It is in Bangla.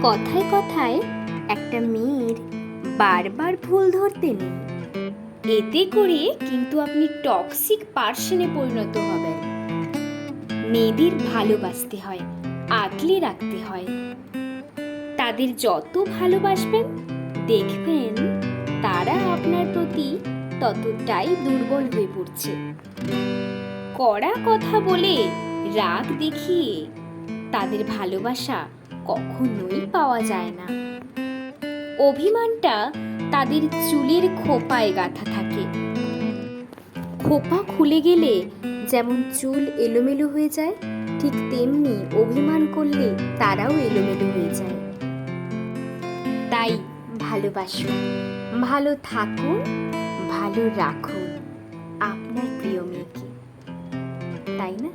কথায় কথায় একটা মেয়ের বারবার ভুল ধরতে নেই। এতে করে কিন্তু আপনি টক্সিক পার্সনে পরিণত হবেন। মেয়েদের ভালোবাসতে হয়, আগলে রাখতে হয়। তাদের যত ভালোবাসবেন দেখবেন তারা আপনার প্রতি ততটাই দুর্বল হয়ে পড়ছে। কড়া কথা বলে, রাগ দেখিয়ে তাদের ভালোবাসা কখনোই পাওয়া যায় না। অভিমানটা তাদের চুলের খোপায় গাঁথা থাকে। খোপা খুলে গেলে যেমন চুল এলোমেলো হয়ে যায়, ঠিক তেমনি অভিমান করলে তারাও এলোমেলো হয়ে যায়। তাই ভালোবাসুন, ভালো থাকুন, ভালো রাখুন আপনার প্রিয় মেয়েকে, তাই না?